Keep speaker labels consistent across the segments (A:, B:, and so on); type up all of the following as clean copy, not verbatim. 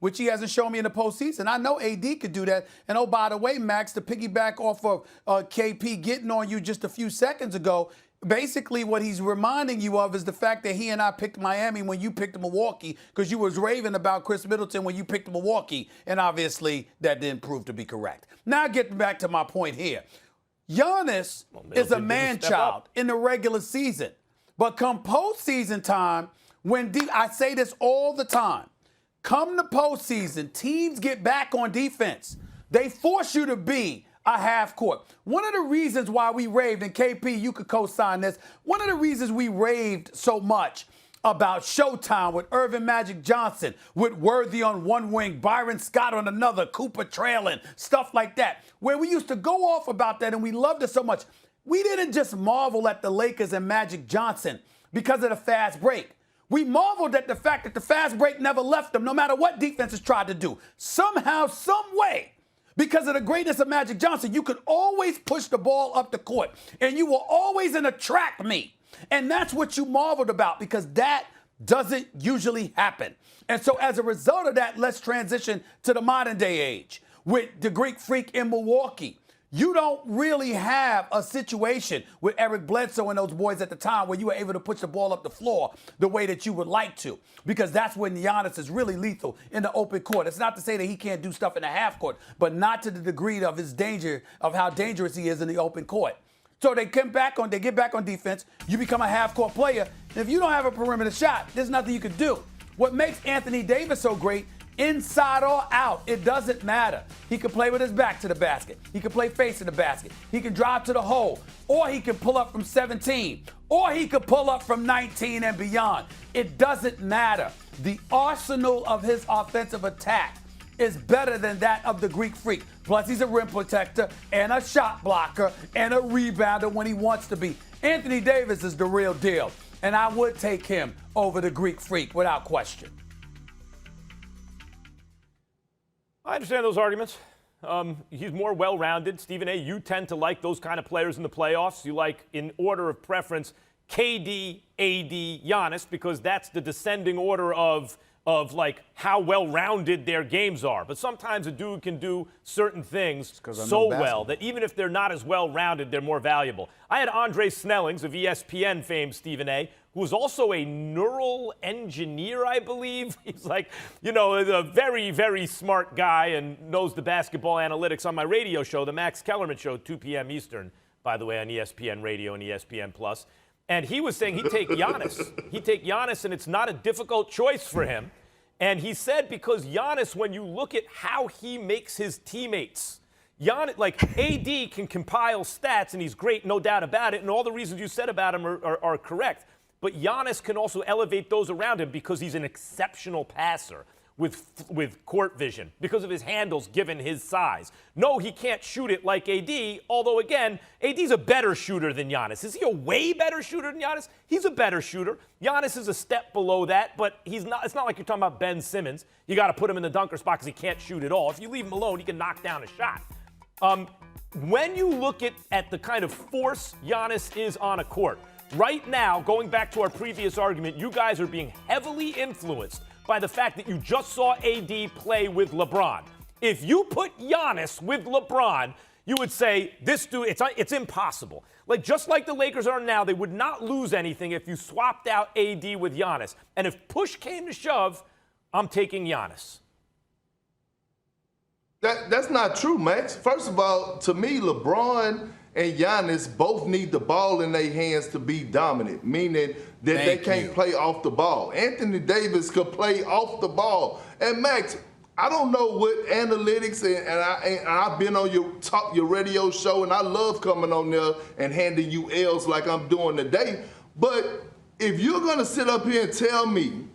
A: which he hasn't shown me in the postseason. I know AD could do that. And oh, by the way, Max, to piggyback off of KP getting on you just a few seconds ago, basically what he's reminding you of is the fact that he and I picked Miami when you picked Milwaukee, because you was raving about Chris Middleton when you picked Milwaukee, and obviously that didn't prove to be correct. Now getting back to my point here. Giannis is a man-child in the regular season. But come postseason time, I say this all the time, come the postseason, teams get back on defense. They force you to be a half court. One of the reasons why we raved, and KP, you could co-sign this, one of the reasons we raved so much about Showtime with Irvin Magic Johnson, with Worthy on one wing, Byron Scott on another, Cooper Talen, stuff like that, where we used to go off about that and we loved it so much. We didn't just marvel at the Lakers and Magic Johnson because of the fast break. We marveled at the fact that the fast break never left them, no matter what defenses tried to do. Somehow, some way, because of the greatness of Magic Johnson, you could always push the ball up the court, and you were always in a track meet. And that's what you marveled about, because that doesn't usually happen. And so as a result of that, let's transition to the modern day age with the Greek Freak in Milwaukee. You don't really have a situation with Eric Bledsoe and those boys at the time where you were able to push the ball up the floor the way that you would like to, because that's when Giannis is really lethal in the open court. It's not to say that he can't do stuff in the half court, but not to the degree of his danger, of how dangerous he is in the open court. So they get back on defense. You become a half court player. And if you don't have a perimeter shot, there's nothing you can do. What makes Anthony Davis so great, inside or out, it doesn't matter. He can play with his back to the basket. He can play facing the basket. He can drive to the hole, or he can pull up from 17, or he can pull up from 19 and beyond. It doesn't matter. The arsenal of his offensive attack is better than that of the Greek Freak. Plus, he's a rim protector and a shot blocker and a rebounder when he wants to be. Anthony Davis is the real deal, and I would take him over the Greek Freak without question.
B: I understand those arguments. He's more well-rounded. Stephen A., you tend to like those kind of players in the playoffs. You like, in order of preference, KD, AD, Giannis, because that's the descending order of like how well-rounded their games are. But sometimes a dude can do certain things so well that even if they're not as well-rounded, they're more valuable. I had Andre Snellings of ESPN fame, Stephen A., who is also a neural engineer, I believe. He's like, a very, very smart guy and knows the basketball analytics on my radio show, the Max Kellerman Show, 2 p.m. Eastern, by the way, on ESPN Radio and ESPN+. And he was saying he'd take Giannis. He'd take Giannis, and it's not a difficult choice for him. And he said because Giannis, when you look at how he makes his teammates, Giannis, like AD can compile stats, and he's great, no doubt about it, and all the reasons you said about him are correct. But Giannis can also elevate those around him because he's an exceptional passer with court vision, because of his handles given his size. No, he can't shoot it like AD, although, again, AD's a better shooter than Giannis. Is he a way better shooter than Giannis? He's a better shooter. Giannis is a step below that, but he's not. It's not like you're talking about Ben Simmons. You got to put him in the dunker spot because he can't shoot at all. If you leave him alone, he can knock down a shot. When you look at the kind of force Giannis is on a court, right now, going back to our previous argument, you guys are being heavily influenced by the fact that you just saw AD play with LeBron. If you put Giannis with LeBron, you would say, this dude, it's impossible. Just like the Lakers are now, they would not lose anything if you swapped out AD with Giannis. And if push came to shove, I'm taking Giannis.
C: That's not true, Max. First of all, to me, LeBron and Giannis both need the ball in their hands to be dominant, meaning that they can't play off the ball. Anthony Davis could play off the ball. And Max, I don't know what analytics, and I've been on your radio show, and I love coming on there and handing you L's like I'm doing today. But if you're going to sit up here and tell me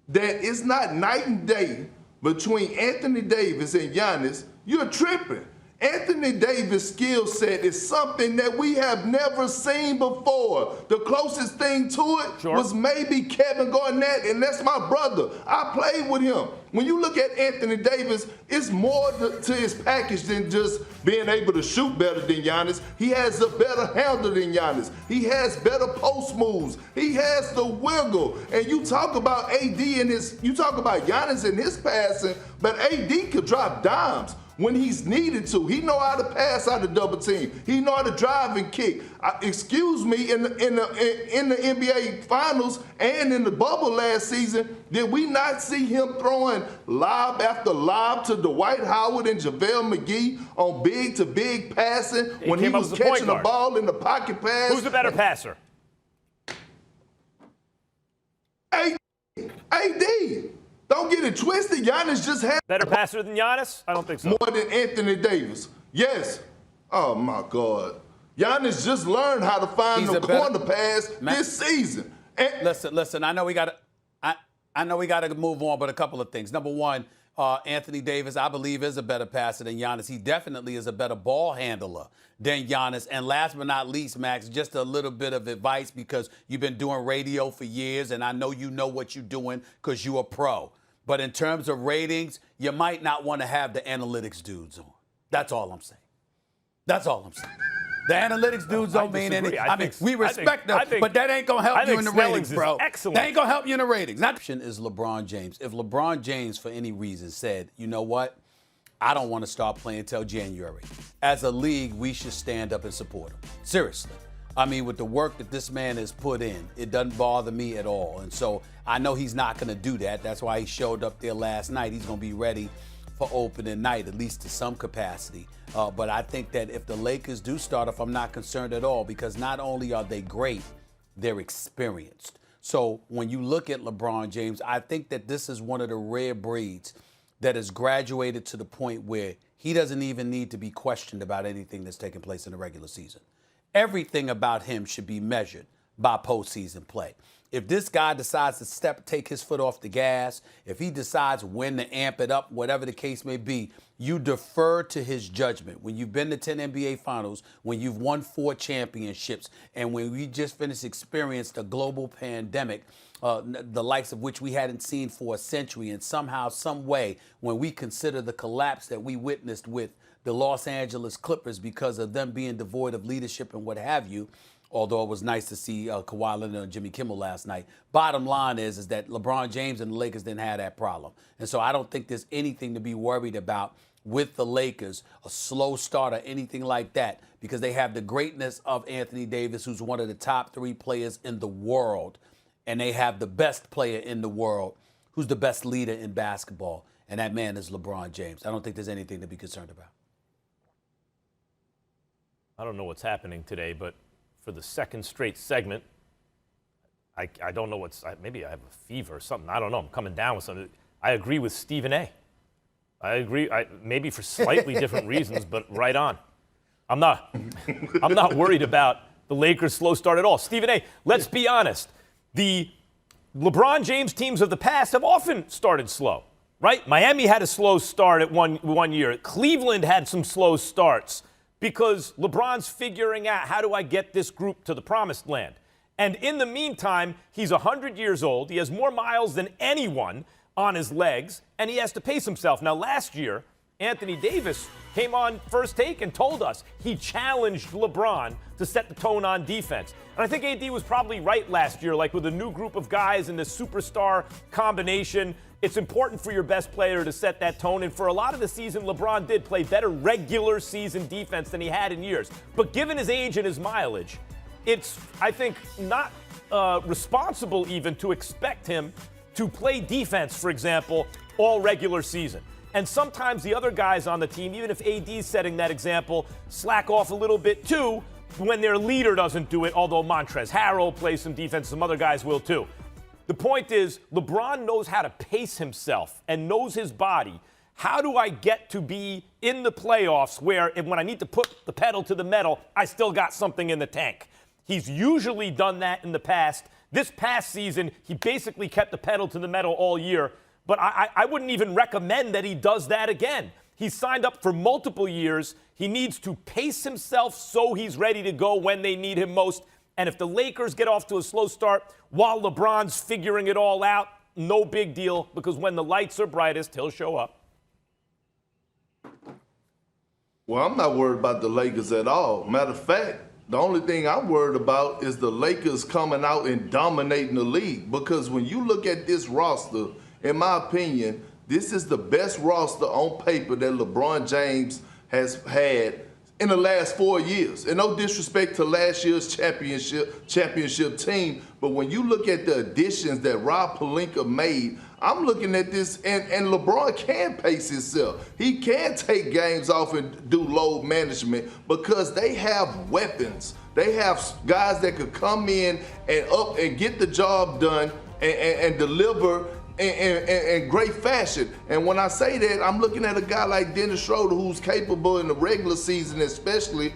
C: that it's not night and day between Anthony Davis and Giannis, you're tripping. Anthony Davis' skill set is something that we have never seen before. The closest thing to it was maybe Kevin Garnett, and that's my brother. I played with him. When you look at Anthony Davis, it's more to his package than just being able to shoot better than Giannis. He has a better handle than Giannis. He has better post moves. He has the wiggle. And you talk about AD you talk about Giannis and his passing, but AD could drop dimes when he's needed to. He know how to pass out of double team. He know how to drive and kick. Excuse me, in the NBA Finals and in the bubble last season, did we not see him throwing lob after lob to Dwight Howard and JaVale McGee on big-to-big passing when he was catching the ball in the pocket pass?
B: Who's the better passer?
C: AD. Don't get it twisted. Giannis just had
B: better passer than Giannis? I don't think so.
C: More than Anthony Davis. Yes. Oh my God. Giannis just learned how to find the corner pass this season.
A: Listen. I know we got to move on, but a couple of things. Number one, Anthony Davis, I believe, is a better passer than Giannis. He definitely is a better ball handler than Giannis. And last but not least, Max, just a little bit of advice because you've been doing radio for years, and I know you know what you're doing because you're a pro. But in terms of ratings, you might not want to have the analytics dudes on. That's all I'm saying. The analytics dudes don't mean anything. I mean, we respect them, but that ain't going to help you in the ratings, bro.
B: Excellent.
A: That ain't going to help you in the ratings. Option is LeBron James. If LeBron James, for any reason, said, you know what, I don't want to start playing until January, as a league, we should stand up and support him. Seriously. I mean, with the work that this man has put in, it doesn't bother me at all. And so I know he's not going to do that. That's why he showed up there last night. He's going to be ready for opening night, at least to some capacity. But I think that if the Lakers do start off, I'm not concerned at all because not only are they great, they're experienced. So when you look at LeBron James, I think that this is one of the rare breeds that has graduated to the point where he doesn't even need to be questioned about anything that's taking place in the regular season. Everything about him should be measured by postseason play. If this guy decides to take his foot off the gas, if he decides when to amp it up, whatever the case may be, you defer to his judgment. When you've been to 10 NBA Finals, when you've won 4 championships, and when we just finished experienced a global pandemic, the likes of which we hadn't seen for a century, and somehow, some way, when we consider the collapse that we witnessed with the Los Angeles Clippers because of them being devoid of leadership and what have you, although it was nice to see Kawhi Leonard and Jimmy Kimmel last night. Bottom line is that LeBron James and the Lakers didn't have that problem. And so I don't think there's anything to be worried about with the Lakers, a slow start or anything like that, because they have the greatness of Anthony Davis, who's one of the top 3 players in the world, and they have the best player in the world, who's the best leader in basketball, and that man is LeBron James. I don't think there's anything to be concerned about.
B: I don't know what's happening today, but for the second straight segment, I don't know maybe I have a fever or something. I don't know. I'm coming down with something. I agree with Stephen A. I agree, maybe for slightly different reasons, but right on. I'm not worried about the Lakers' slow start at all. Stephen A., let's be honest. The LeBron James teams of the past have often started slow, right? Miami had a slow start at one year. Cleveland had some slow starts because LeBron's figuring out, how do I get this group to the promised land? And in the meantime, he's 100 years old. He has more miles than anyone on his legs, and he has to pace himself. Now, last year, Anthony Davis came on First Take and told us he challenged LeBron to set the tone on defense. And I think AD was probably right last year, like with a new group of guys in this superstar combination. It's important for your best player to set that tone. And for a lot of the season, LeBron did play better regular season defense than he had in years. But given his age and his mileage, it's, I think, not responsible even to expect him to play defense, for example, all regular season. And sometimes the other guys on the team, even if AD's setting that example, slack off a little bit too when their leader doesn't do it, although Montrezl Harrell plays some defense, some other guys will too. The point is, LeBron knows how to pace himself and knows his body. How do I get to be in the playoffs where when I need to put the pedal to the metal, I still got something in the tank? He's usually done that in the past. This past season, he basically kept the pedal to the metal all year, but I wouldn't even recommend that he does that again. He's signed up for multiple years. He needs to pace himself so he's ready to go when they need him most. And if the Lakers get off to a slow start while LeBron's figuring it all out, no big deal, because when the lights are brightest, he'll show up.
C: Well, I'm not worried about the Lakers at all. Matter of fact, the only thing I'm worried about is the Lakers coming out and dominating the league. Because when you look at this roster, in my opinion, this is the best roster on paper that LeBron James has had in the last 4 years. And no disrespect to last year's championship team, but when you look at the additions that Rob Pelinka made, I'm looking at this, and LeBron can pace himself. He can take games off and do load management because they have weapons. They have guys that could come in and get the job done and deliver in great fashion. And when I say that, I'm looking at a guy like Dennis Schroeder, who's capable in the regular season, especially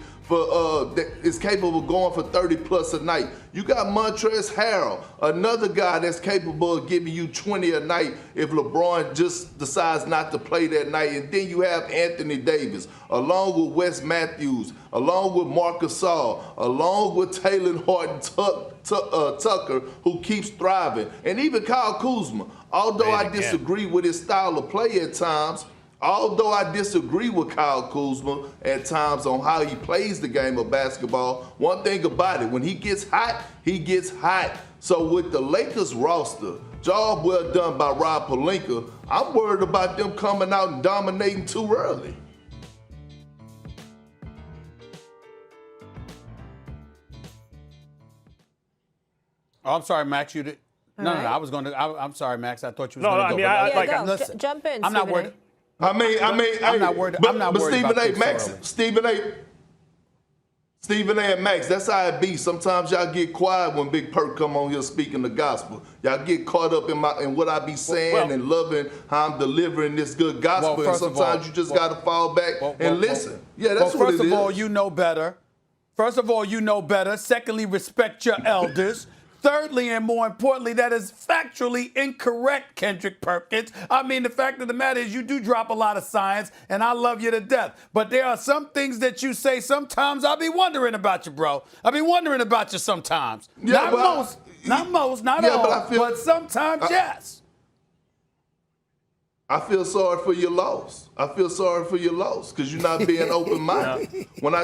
C: is capable of going for 30 plus a night. You got Montrezl Harrell, another guy that's capable of giving you 20 a night if LeBron just decides not to play that night. And then you have Anthony Davis, along with Wes Matthews, along with Marcus Gasol, along with Talen Horton-Tucker, who keeps thriving, and even Kyle Kuzma. Although I disagree with his style of play at times, although I disagree with Kyle Kuzma at times on how he plays the game of basketball, one thing about it, when he gets hot, he gets hot. So with the Lakers roster, job well done by Rob Pelinka, I'm worried about them coming out and dominating too early.
A: Oh, I'm sorry, Max. You did. No, I was going to. I'm sorry, Max. I thought you was
B: No,
A: going to
B: no,
A: go.
B: I mean,
D: go.
A: Listen,
D: Jump in.
A: I'm not worried.
C: I'm
A: not worried. I'm not worried
C: Stephen
A: about
C: A. Max, Stephen A. and Max, that's how it be. Sometimes y'all get quiet when Big Perk come on here speaking the gospel. Y'all get caught up in what I be saying and loving how I'm delivering this good gospel. And sometimes you just got to fall back and listen. Yeah, that's what it is.
A: First of all, you know better. First of all, you know better. Secondly, respect your elders. Thirdly, and more importantly, that is factually incorrect, Kendrick Perkins. I mean, the fact of the matter is you do drop a lot of science, and I love you to death. But there are some things that you say sometimes I'll be wondering about you, bro. I'll be wondering about you sometimes.
C: Yeah,
A: not most, not all, but sometimes, yes.
C: I feel sorry for your loss. I feel sorry for your loss because you're not being open-minded. When I